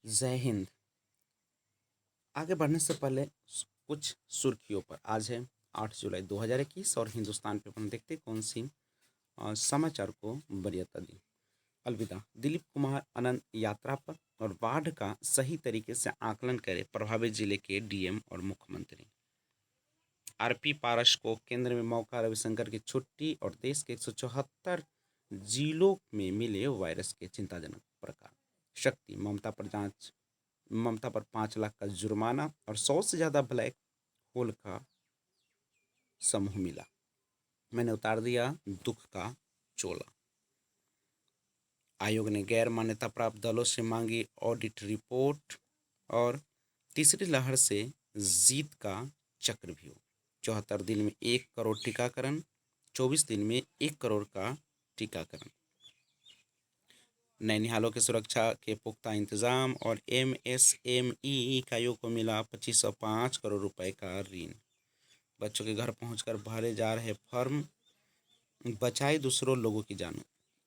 जय हिंद। आगे बढ़ने से पहले कुछ सुर्खियों पर। आज है 8 जुलाई 2021 और हिंदुस्तान पेपर में देखते हैं कौन सी समाचार को वरीयता दी। अलविदा। दिलीप कुमार अनंत यात्रा पर और बाढ़ का सही तरीके से आकलन करे प्रभावित जिले के डीएम और मुख्यमंत्री। आरपी पारस को केंद्र में मौका, रविशंकर की छुट्टी और देश के 174 जिलों में मिले वायरस के चिंताजनक प्रकार। शक्ति ममता पर 5 लाख का जुर्माना और 100 से ज़्यादा ब्लैक होल का समूह मिला। मैंने उतार दिया दुख का चोला। आयोग ने गैर मान्यता प्राप्त दलों से मांगी ऑडिट रिपोर्ट। और तीसरी लहर से जीत का चक्रव्यूह। 74 दिन में 1 करोड़ टीकाकरण, 24 दिन में 1 करोड़ का टीकाकरण। नैनिहालों की सुरक्षा के पुख्ता इंतजाम और एमएसएमई इकाइयों को मिला 2505 करोड़ रुपए का ऋण। बच्चों के घर पहुंचकर भरे जा रहे फॉर्म, बचाए दूसरों लोगों की जान।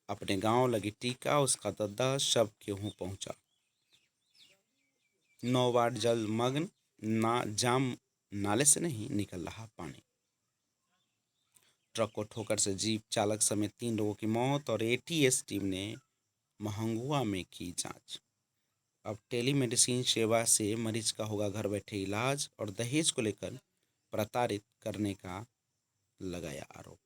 अपने गांव लगी टीका, उसका दद्दा शव क्यों पहुंचा। 9 वार्ड जलमग्न, जाम नाले से नहीं निकल रहा पानी। ट्रक को ठोकर से जीप चालक समेत 3 लोगों की मौत और एटीएस टीम ने महंगुआ में की जांच। अब टेलीमेडिसिन सेवा से मरीज का होगा घर बैठे इलाज। और दहेज को लेकर प्रताड़ित करने का लगाया आरोप।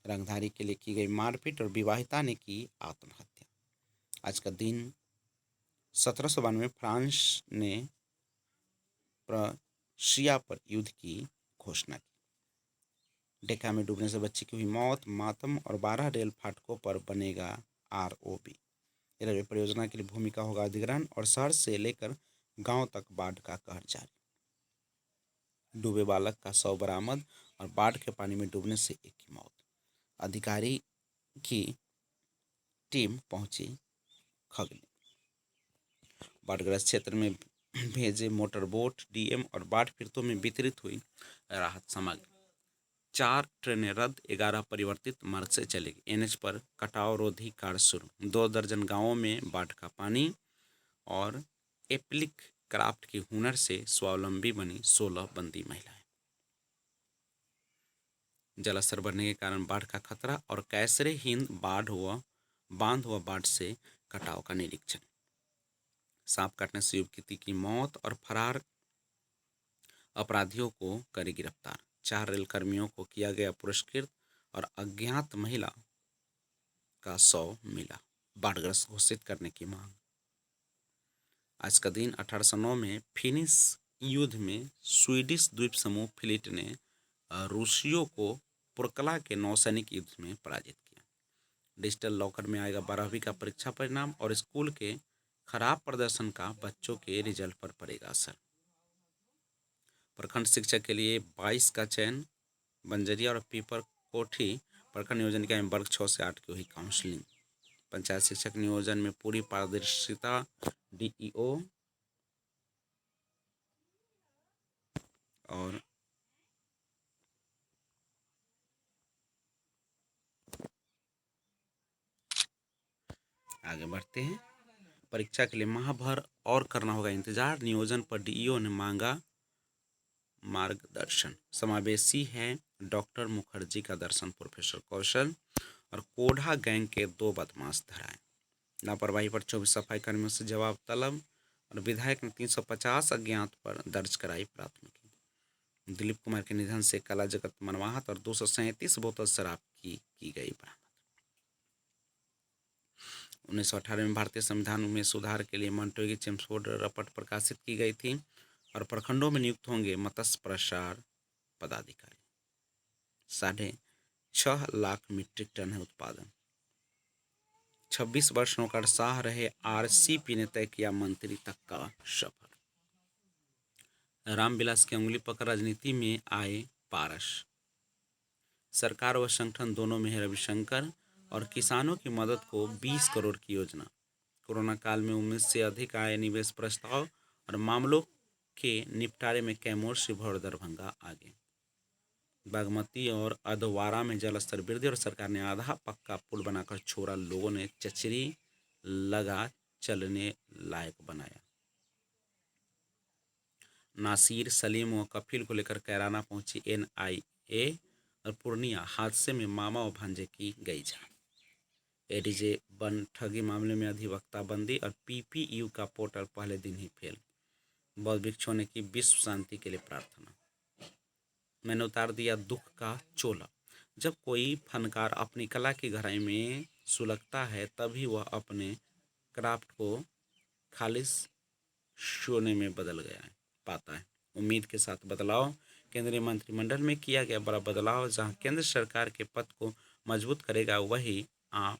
रंगधारी के लिए की गई मारपीट और विवाहिता ने की आत्महत्या। आज का दिन 1792 में फ्रांस ने प्रशिया पर युद्ध की घोषणा की। डेका में डूबने से बच्ची की हुई मौत, मातम और 12 रेल फाटकों पर बनेगा आरओबी। रेलवे परियोजना के लिए भूमि का होगा अधिग्रहण और शहर से लेकर गांव तक बाढ़ का कहर जारी। डूबे बालक का शव बरामद और बाढ़ के पानी में डूबने से एक की मौत। अधिकारी की टीम पहुंची खगने। बाढ़ग्रस्त क्षेत्र में भेजे मोटर बोट, डीएम और बाढ़ पीड़ितों में वितरित हुई राहत सामग्री। 4 ट्रेनें रद्द, 11 परिवर्तित मार्ग से चलेगी। एनएच पर कटाव रोधी कार्य शुरू। 2 दर्जन गांवों में बाढ़ का पानी। और एप्लिक क्राफ्ट के हुनर से स्वावलंबी बनी 16 बंदी महिलाएं। जलस्तर बढ़ने के कारण बाढ़ का खतरा और कैसरे हिंद बांध हुआ बाढ़ से कटाव का निरीक्षण। सांप काटने से युवती की मौत और फरार अपराधियों को करे गिरफ्तार। 4 रेल कर्मियों को किया गया पुरस्कृत और अज्ञात महिला का शव मिला। बाढ़ग्रस्त घोषित करने की मांग। आज का दिन 1809 में फिनिश युद्ध में स्वीडिश द्वीप समूह फ्लीट ने रूसियों को पुरकला के नौसैनिक युद्ध में पराजित किया। डिजिटल लॉकर में आएगा 12वीं का परीक्षा परिणाम और स्कूल के खराब प्रदर्शन का बच्चों के रिजल्ट पर पड़ेगा असर। प्रखंड शिक्षक के लिए 22 का चयन। बंजरिया और पीपर कोठी प्रखंड नियोजन इकाई में वर्ग 6 से 8 की हुई काउंसलिंग। पंचायत शिक्षक नियोजन में पूरी पारदर्शिता। डीईओ और आगे बढ़ते हैं। परीक्षा के लिए माह भर और करना होगा इंतजार। नियोजन पर डीईओ ने मांगा मार्गदर्शन। समावेशी है डॉक्टर मुखर्जी का दर्शन, प्रोफेसर कौशल और कोढ़ा गैंग के 2 बदमाश धराए। लापरवाही पर 24 सफाई कर्मियों से जवाब तलब और विधायक ने 350 अज्ञात पर दर्ज कराई प्राथमिकी। दिलीप कुमार के निधन से कला जगत मनवाहत और 237 बोतल शराब की गई बरामद। 1918 में भारतीय संविधान में सुधार के लिए मॉन्टेग्यू चेम्सफोर्ड रपट प्रकाशित की गई थी। और प्रखंडों में नियुक्त होंगे मत्स्य प्रसार पदाधिकारी। 6.5 लाख मीट्रिक टन है उत्पादन। 26 वर्ष नौकरशाह रहे आरसीपी ने तय किया मंत्री तक का सफर। रामविलास की उंगली पकड़ राजनीति में आए पारस। सरकार व संगठन दोनों में है रविशंकर और किसानों की मदद को 20 करोड़ की योजना। कोरोना काल में उम्मीद से अधिक आए निवेश प्रस्ताव और मामलों के निपटारे में कैमूर, शिवहर और दरभंगा आगे। बागमती और अधवारा में जलस्तर वृद्धि और सरकार ने आधा पक्का पुल बनाकर छोड़ा, लोगों ने चचरी लगा चलने लायक बनाया। नासिर, सलीम व कफिल को लेकर कैराना पहुंची NIA और पूर्णिया, हादसे में मामा व भांजे की गई जान। एडीजे बन ठगी मामले में अधिवक्ता बंदी और PPU का पोर्टल पहले दिन ही फेल। बौद्ध भिक्षुओं ने की विश्व शांति के लिए प्रार्थना। मैंने उतार दिया दुख का चोला। जब कोई फनकार अपनी कला की गहराई में सुलगता है तभी वह अपने क्राफ्ट को खालिश सोने में बदल गया है पाता है। उम्मीद के साथ बदलाव। केंद्रीय मंत्रिमंडल में किया गया बड़ा बदलाव। जहां केंद्र सरकार के पद को मजबूत करेगा वही आम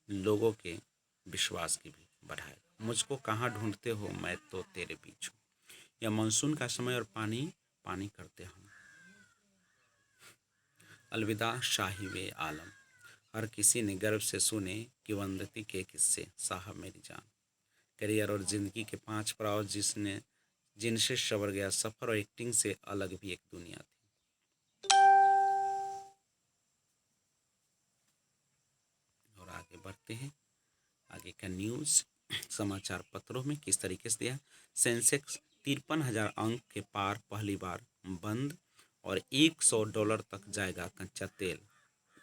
लोगों के विश्वास की भी बढ़ाएगा। मुझको कहाँ ढूंढते हो, मैं तो तेरे बीच हूँ। यह मानसून का समय और पानी पानी करते हम। अलविदा शाही वे आलम। हर किसी ने गर्व से सुने किवंदती के किस्से, साहब मेरी जान। करियर और जिंदगी के 5 पड़ाव जिनसे सवर गया सफ़र, और एक्टिंग से अलग भी एक दुनिया थी। और आगे बढ़ते हैं। आगे का न्यूज़ समाचार पत्रों में किस तरीके से दिया। सेंसेक्स 53,000 अंक के पार पहली बार बंद और $100 तक जाएगा कच्चा तेल।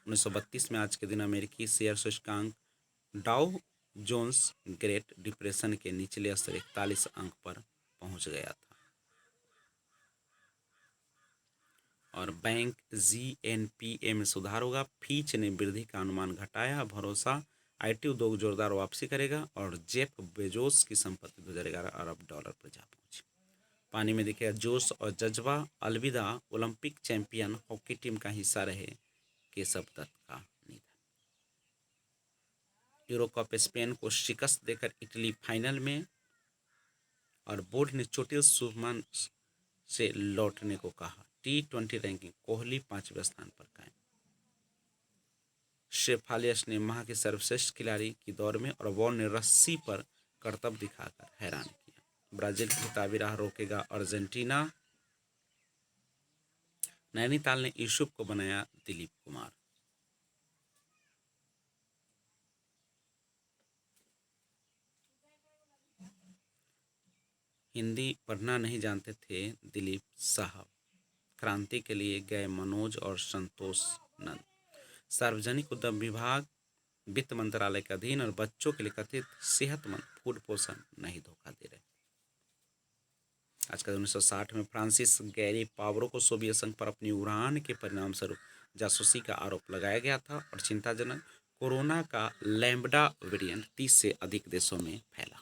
1932 में आज के दिन अमेरिकी शेयर सूचकांक डाउ जोन्स ग्रेट डिप्रेशन के निचले स्तर 41 अंक पर पहुंच गया था। और बैंक GNPA में सुधार होगा। फीच ने वृद्धि का अनुमान घटाया। भरोसा IT उद्योग जोरदार वापसी करेगा। और जेफ बेजोस की संपत्ति 2011 अरब डॉलर पर जा पहुंची। पानी में दिखेगा जोश और जज्बा। अलविदा ओलंपिक चैंपियन हॉकी टीम का हिस्सा रहे केशव दत्त का निधन। यूरो कप स्पेन को शिकस्त देकर इटली फाइनल में। और बोर्ड ने चोटिल शुभमन से लौटने को कहा। T20 रैंकिंग कोहली 5वें स्थान पर कायम। शेफालियस ने माह के सर्वश्रेष्ठ खिलाड़ी की दौड़ में और वॉल ने रस्सी पर करतब दिखाकर हैरान किया। ब्राजील की खिताबी राह रोकेगा अर्जेंटीना। नैनीताल ने यूसुफ को बनाया दिलीप कुमार। हिंदी पढ़ना नहीं जानते थे दिलीप साहब। क्रांति के लिए गए मनोज और संतोष नंद। सार्वजनिक उद्यम विभाग वित्त मंत्रालय के अधीन और बच्चों के लिए कथित सेहतमंद फूड पोषण नहीं धोखा दे रहे। आज का 1960 में फ्रांसिस गैरी पावरो को सोवियत संघ पर अपनी उड़ान के परिणाम स्वरूप जासूसी का आरोप लगाया गया था। और चिंताजनक, कोरोना का लैम्बडा वेरिएंट 30 से अधिक देशों में फैला।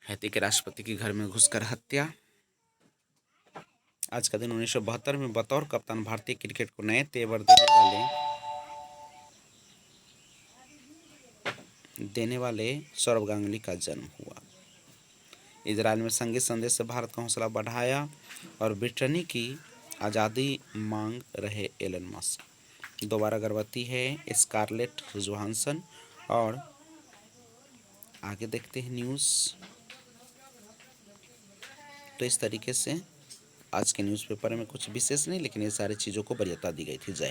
हैती के राष्ट्रपति के घर में घुसकर हत्या। आज का दिन 1972 में बतौर कप्तान भारतीय क्रिकेट को नए तेवर देने वाले सौरव गांगुली का जन्म हुआ। इजराइल में संगीत संदेश से भारत का हौसला बढ़ाया। और ब्रिटेन की आज़ादी मांग रहे एलन मस्क। दोबारा गर्भवती है स्कारलेट जोहानसन। और आगे देखते हैं न्यूज़। तो इस तरीके से आज के न्यूज़पेपर में कुछ विशेष नहीं, लेकिन ये सारी चीज़ों को वरीयता दी गई थी। जय